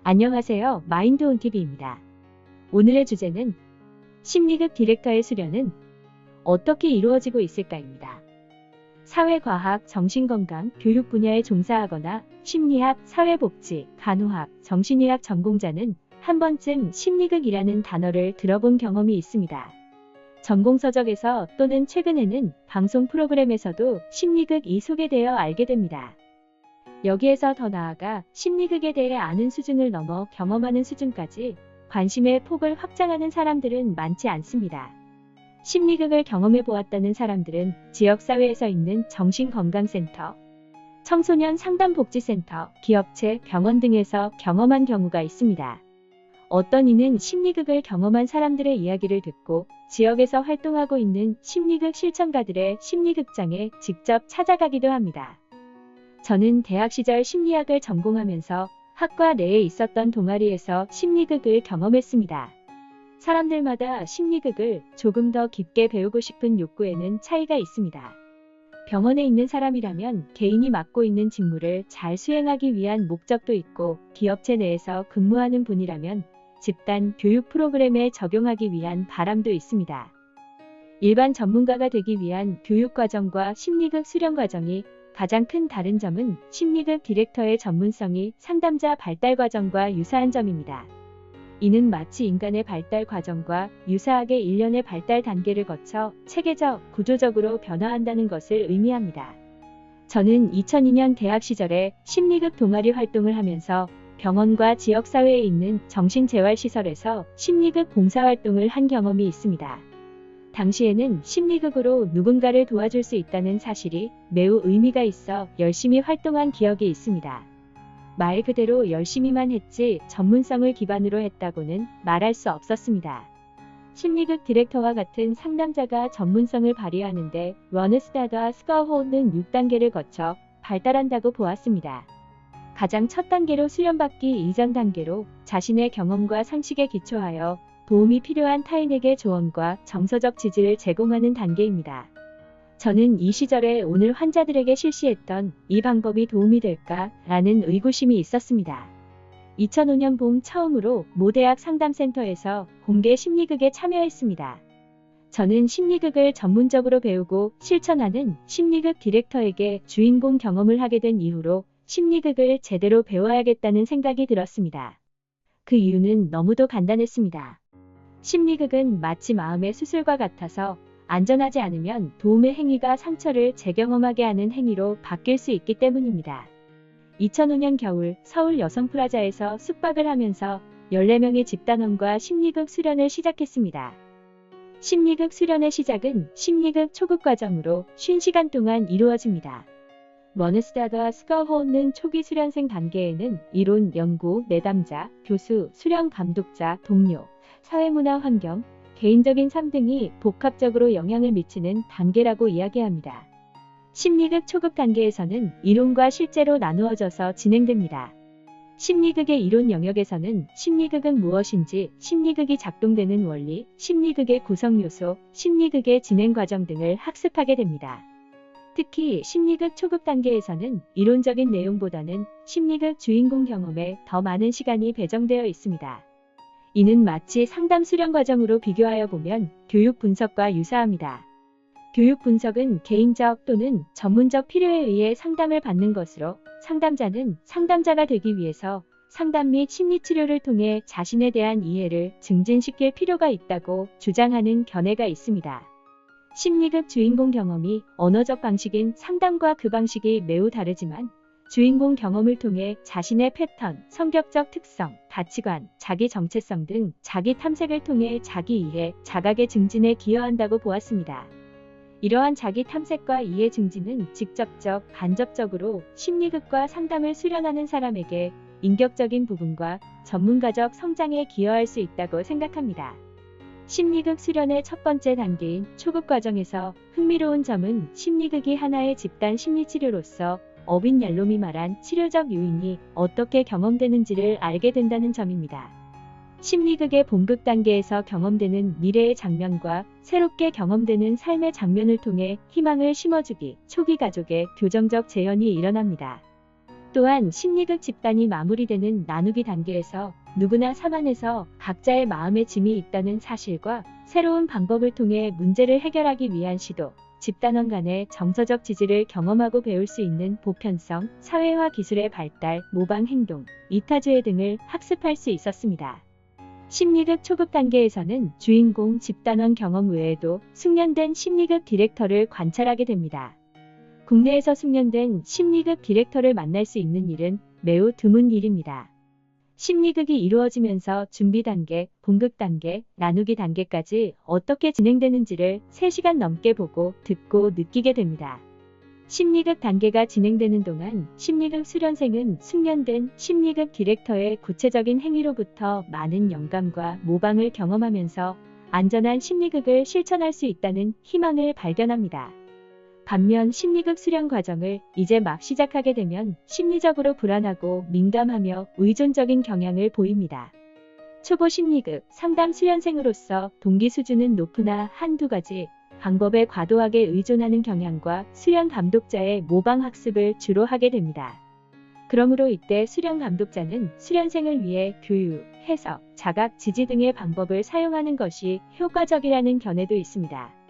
안녕하세요. 마인드온TV입니다. 오늘의 주제는 심리극 디렉터의 수련은 어떻게 이루어지고 있을까입니다. 사회과학, 정신건강, 교육 분야에 종사하거나 심리학, 사회복지, 간호학, 정신의학 전공자는 한 번쯤 심리극이라는 단어를 들어본 경험이 있습니다. 전공서적에서 또는 최근에는 방송 프로그램에서도 심리극이 소개되어 알게 됩니다. 여기에서 더 나아가 심리극에 대해 아는 수준을 넘어 경험하는 수준까지 관심의 폭을 확장하는 사람들은 많지 않습니다. 심리극을 경험해 보았다는 사람들은 지역사회에서 있는 정신건강센터, 청소년 상담복지센터, 기업체, 병원 등에서 경험한 경우가 있습니다. 어떤 이는 심리극을 경험한 사람들의 이야기를 듣고 지역에서 활동하고 있는 심리극 실천가들의 심리극장에 직접 찾아가기도 합니다. 저는 대학 시절 심리학을 전공하면서 학과 내에 있었던 동아리에서 심리극을 경험했습니다. 사람들마다 심리극을 조금 더 깊게 배우고 싶은 욕구에는 차이가 있습니다. 병원에 있는 사람이라면 개인이 맡고 있는 직무를 잘 수행하기 위한 목적도 있고, 기업체 내에서 근무하는 분이라면 집단 교육 프로그램에 적용하기 위한 바람도 있습니다. 일반 전문가가 되기 위한 교육 과정과 심리극 수련 과정이 가장 큰 다른 점은 심리극 디렉터의 전문성이 상담자 발달 과정과 유사한 점입니다. 이는 마치 인간의 발달 과정과 유사하게 일련의 발달 단계를 거쳐 체계적, 구조적으로 변화한다는 것을 의미합니다. 저는 2002년 대학 시절에 심리극 동아리 활동을 하면서 병원과 지역사회에 있는 정신재활시설에서 심리극 봉사활동을 한 경험이 있습니다. 당시에는 심리극으로 누군가를 도와줄 수 있다는 사실이 매우 의미가 있어 열심히 활동한 기억이 있습니다. 말 그대로 열심히만 했지 전문성을 기반으로 했다고는 말할 수 없었습니다. 심리극 디렉터와 같은 상담자가 전문성을 발휘하는데 런스타드와 스커호는 6단계를 거쳐 발달한다고 보았습니다. 가장 첫 단계로 수련받기 이전 단계로 자신의 경험과 상식에 기초하여 도움이 필요한 타인에게 조언과 정서적 지지를 제공하는 단계입니다. 저는 이 시절에 오늘 환자들에게 실시했던 이 방법이 도움이 될까라는 의구심이 있었습니다. 2005년 봄 처음으로 모 대학 상담센터에서 공개 심리극에 참여했습니다. 저는 심리극을 전문적으로 배우고 실천하는 심리극 디렉터에게 주인공 경험을 하게 된 이후로 심리극을 제대로 배워야겠다는 생각이 들었습니다. 그 이유는 너무도 간단했습니다. 심리극은 마치 마음의 수술과 같아서 안전하지 않으면 도움의 행위가 상처를 재경험하게 하는 행위로 바뀔 수 있기 때문입니다. 2005년 겨울 서울 여성프라자에서 숙박을 하면서 14명의 집단원과 심리극 수련을 시작했습니다. 심리극 수련의 시작은 심리극 초급 과정으로 50시간 동안 이루어집니다. 런스타드와 스커호는 초기 수련생 단계에는 이론, 연구, 내담자, 교수, 수련 감독자, 동료, 사회문화 환경, 개인적인 삶 등이 복합적으로 영향을 미치는 단계라고 이야기합니다. 심리극 초급 단계에서는 이론과 실제로 나누어져서 진행됩니다. 심리극의 이론 영역에서는 심리극은 무엇인지, 심리극이 작동되는 원리, 심리극의 구성 요소, 심리극의 진행 과정 등을 학습하게 됩니다. 특히 심리극 초급 단계에서는 이론적인 내용보다는 심리극 주인공 경험에 더 많은 시간이 배정되어 있습니다. 이는 마치 상담 수련 과정으로 비교하여 보면 교육 분석과 유사합니다. 교육 분석은 개인적 또는 전문적 필요에 의해 상담을 받는 것으로, 상담자는 상담자가 되기 위해서 상담 및 심리치료를 통해 자신에 대한 이해를 증진시킬 필요가 있다고 주장하는 견해가 있습니다. 심리극 주인공 경험이 언어적 방식인 상담과 그 방식이 매우 다르지만 주인공 경험을 통해 자신의 패턴, 성격적 특성, 가치관, 자기 정체성 등 자기 탐색을 통해 자기 이해, 자각의 증진에 기여한다고 보았습니다. 이러한 자기 탐색과 이해 증진은 직접적, 간접적으로 심리극과 상담을 수련하는 사람에게 인격적인 부분과 전문가적 성장에 기여할 수 있다고 생각합니다. 심리극 수련의 첫 번째 단계인 초급 과정에서 흥미로운 점은 심리극이 하나의 집단 심리치료로서 어빈 얄롬이 말한 치료적 요인이 어떻게 경험되는지를 알게 된다는 점입니다. 심리극의 본극 단계에서 경험되는 미래의 장면과 새롭게 경험되는 삶의 장면을 통해 희망을 심어주기, 초기 가족의 교정적 재현이 일어납니다. 또한 심리극 집단이 마무리되는 나누기 단계에서 누구나 삶안에서 각자의 마음의 짐이 있다는 사실과 새로운 방법을 통해 문제를 해결하기 위한 시도, 집단원 간의 정서적 지지를 경험하고 배울 수 있는 보편성, 사회화 기술의 발달, 모방 행동, 이타주의 등을 학습할 수 있었습니다. 심리극 초급 단계에서는 주인공 집단원 경험 외에도 숙련된 심리극 디렉터를 관찰하게 됩니다. 국내에서 숙련된 심리극 디렉터를 만날 수 있는 일은 매우 드문 일입니다. 심리극이 이루어지면서 준비 단계, 본극 단계, 나누기 단계까지 어떻게 진행되는지를 3시간 넘게 보고 듣고 느끼게 됩니다. 심리극 단계가 진행되는 동안 심리극 수련생은 숙련된 심리극 디렉터의 구체적인 행위로부터 많은 영감과 모방을 경험하면서 안전한 심리극을 실천할 수 있다는 희망을 발견합니다. 반면 심리극 수련 과정을 이제 막 시작하게 되면 심리적으로 불안하고 민감하며 의존적인 경향을 보입니다. 초보 심리극 상담 수련생으로서 동기 수준은 높으나 한두 가지 방법에 과도하게 의존하는 경향과 수련 감독자의 모방 학습을 주로 하게 됩니다. 그러므로 이때 수련 감독자는 수련생을 위해 교육, 해석, 자각, 지지 등의 방법을 사용하는 것이 효과적이라는 견해도 있습니다.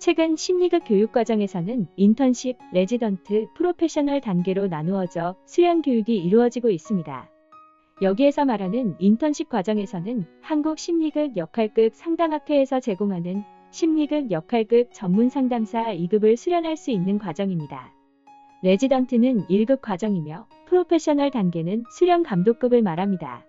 최근 심리극 교육 과정에서는 인턴십, 레지던트, 프로페셔널 단계로 나누어져 수련 교육이 이루어지고 있습니다. 여기에서 말하는 인턴십 과정에서는 한국 심리극 역할극 상담학회에서 제공하는 심리극 역할극 전문 상담사 2급을 수련할 수 있는 과정입니다. 레지던트는 1급 과정이며 프로페셔널 단계는 수련 감독급을 말합니다.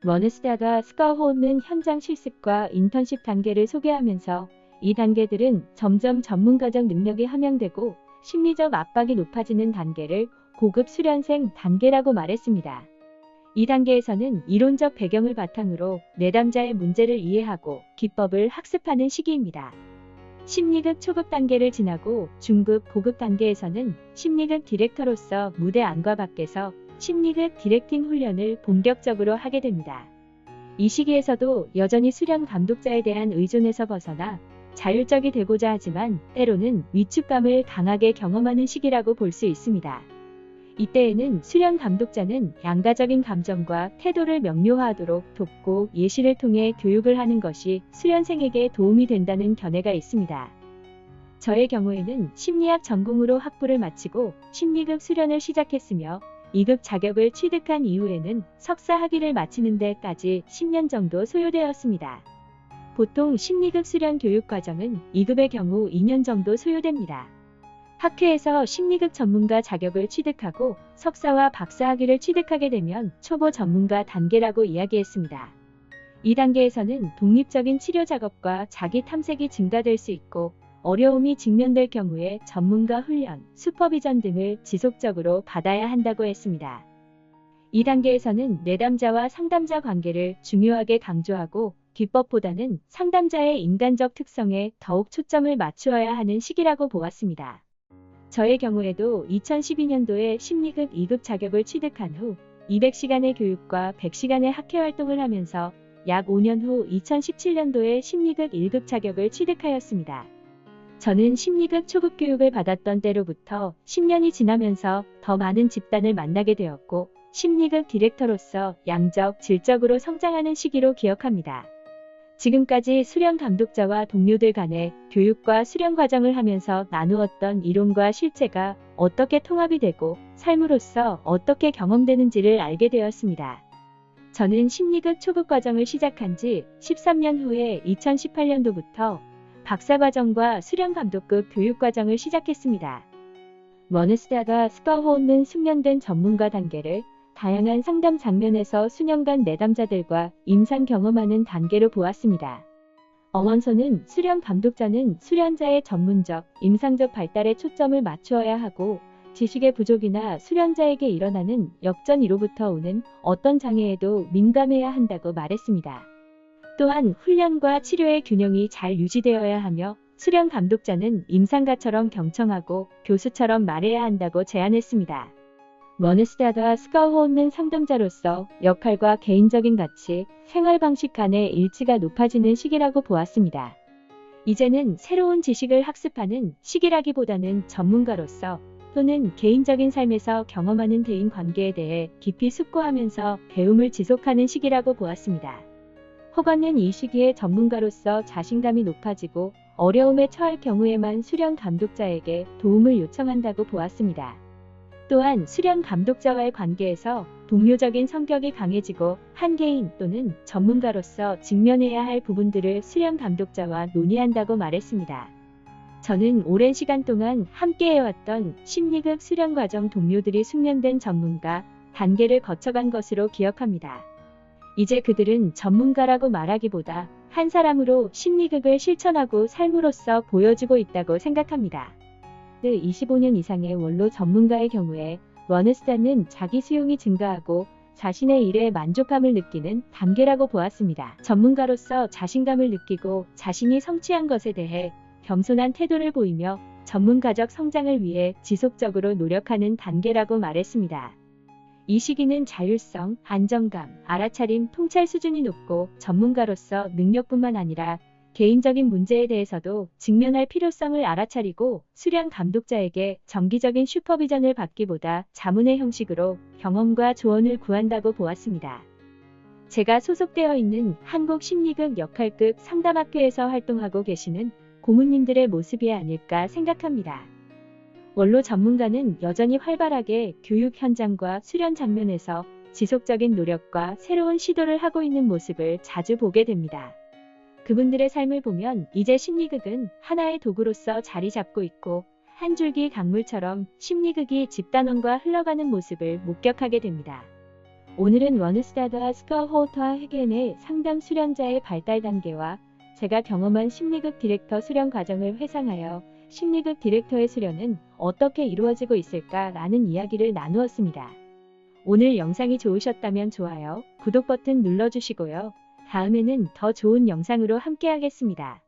머느스다가 스카호는 현장 실습과 인턴십 단계를 소개하면서 이 단계들은 점점 전문가적 능력이 함양되고 심리적 압박이 높아지는 단계를 고급 수련생 단계라고 말했습니다. 이 단계에서는 이론적 배경을 바탕으로 내담자의 문제를 이해하고 기법을 학습하는 시기입니다. 심리극 초급 단계를 지나고 중급, 고급 단계에서는 심리극 디렉터로서 무대 안과 밖에서 심리극 디렉팅 훈련을 본격적으로 하게 됩니다. 이 시기에서도 여전히 수련 감독자에 대한 의존에서 벗어나 자율적이 되고자 하지만 때로는 위축감을 강하게 경험하는 시기라고 볼 수 있습니다. 이때에는 수련 감독자는 양가적인 감정과 태도를 명료화하도록 돕고 예시를 통해 교육을 하는 것이 수련생에게 도움이 된다는 견해가 있습니다. 저의 경우에는 심리학 전공으로 학부를 마치고 심리극 수련을 시작했으며 2급 자격을 취득한 이후에는 석사 학위를 마치는 데까지 10년 정도 소요되었습니다. 보통 심리극 수련 교육 과정은 2급의 경우 2년 정도 소요됩니다. 학회에서 심리극 전문가 자격을 취득하고 석사와 박사 학위를 취득하게 되면 초보 전문가 단계라고 이야기했습니다. 이 단계에서는 독립적인 치료 작업과 자기 탐색이 증가될 수 있고 어려움이 직면될 경우에 전문가 훈련, 슈퍼비전 등을 지속적으로 받아야 한다고 했습니다. 이 단계에서는 내담자와 상담자 관계를 중요하게 강조하고 기법보다는 상담자의 인간적 특성에 더욱 초점을 맞추어야 하는 시기라고 보았습니다. 저의 경우에도 2012년도에 심리극 2급 자격을 취득한 후 200시간의 교육과 100시간의 학회 활동을 하면서 약 5년 후 2017년도에 심리극 1급 자격을 취득하였습니다. 저는 심리극 초급 교육을 받았던 때로부터 10년이 지나면서 더 많은 집단을 만나게 되었고 심리극 디렉터로서 양적, 질적으로 성장하는 시기로 기억합니다. 지금까지 수련 감독자와 동료들 간의 교육과 수련 과정을 하면서 나누었던 이론과 실제가 어떻게 통합이 되고 삶으로서 어떻게 경험되는지를 알게 되었습니다. 저는 심리극 초급 과정을 시작한 지 13년 후에 2018년도부터 박사과정과 수련 감독급 교육과정을 시작했습니다. 머느스다가 스카호는 숙련된 전문가 단계를 다양한 상담 장면에서 수년간 내담자들과 임상 경험하는 단계로 보았습니다. 어원서는 수련 감독자는 수련자의 전문적, 임상적 발달에 초점을 맞추어야 하고 지식의 부족이나 수련자에게 일어나는 역전이로부터 오는 어떤 장애에도 민감해야 한다고 말했습니다. 또한 훈련과 치료의 균형이 잘 유지되어야 하며 수련 감독자는 임상가처럼 경청하고 교수처럼 말해야 한다고 제안했습니다. 머느스다가 스카호는 상담자로서 역할과 개인적인 가치, 생활 방식 간의 일치가 높아지는 시기라고 보았습니다. 이제는 새로운 지식을 학습하는 시기라기보다는 전문가로서 또는 개인적인 삶에서 경험하는 대인 관계에 대해 깊이 숙고하면서 배움을 지속하는 시기라고 보았습니다. 허건은 이 시기에 전문가로서 자신감이 높아지고 어려움에 처할 경우에만 수련 감독자에게 도움을 요청한다고 보았습니다. 또한 수련 감독자와의 관계에서 동료적인 성격이 강해지고 한 개인 또는 전문가로서 직면해야 할 부분들을 수련 감독자와 논의한다고 말했습니다. 저는 오랜 시간 동안 함께해왔던 심리극 수련과정 동료들이 숙련된 전문가 단계를 거쳐간 것으로 기억합니다. 이제 그들은 전문가라고 말하기보다 한 사람으로 심리극을 실천하고 삶으로써 보여주고 있다고 생각합니다. 25년 이상의 원로 전문가의 경우에 런스타는 자기 수용이 증가하고 자신의 일에 만족감을 느끼는 단계라고 보았습니다. 전문가로서 자신감을 느끼고 자신이 성취한 것에 대해 겸손한 태도를 보이며 전문가적 성장을 위해 지속적으로 노력하는 단계라고 말했습니다. 이 시기는 자율성, 안정감, 알아차림, 통찰 수준이 높고 전문가로서 능력뿐만 아니라 개인적인 문제에 대해서도 직면할 필요성을 알아차리고 수련 감독자에게 정기적인 슈퍼비전을 받기보다 자문의 형식으로 경험과 조언을 구한다고 보았습니다. 제가 소속되어 있는 한국심리극 역할극 상담학교에서 활동하고 계시는 고문님들의 모습이 아닐까 생각합니다. 원로 전문가는 여전히 활발하게 교육 현장과 수련 장면에서 지속적인 노력과 새로운 시도를 하고 있는 모습을 자주 보게 됩니다. 그분들의 삶을 보면 이제 심리극은 하나의 도구로서 자리 잡고 있고 한 줄기 강물처럼 심리극이 집단원과 흘러가는 모습을 목격하게 됩니다. 오늘은 런스타드와 스커호트와 헤겐의 상담 수련자의 발달 단계와 제가 경험한 심리극 디렉터 수련 과정을 회상하여 심리극 디렉터의 수련은 어떻게 이루어지고 있을까라는 이야기를 나누었습니다. 오늘 영상이 좋으셨다면 좋아요, 구독 버튼 눌러주시고요. 다음에는 더 좋은 영상으로 함께하겠습니다.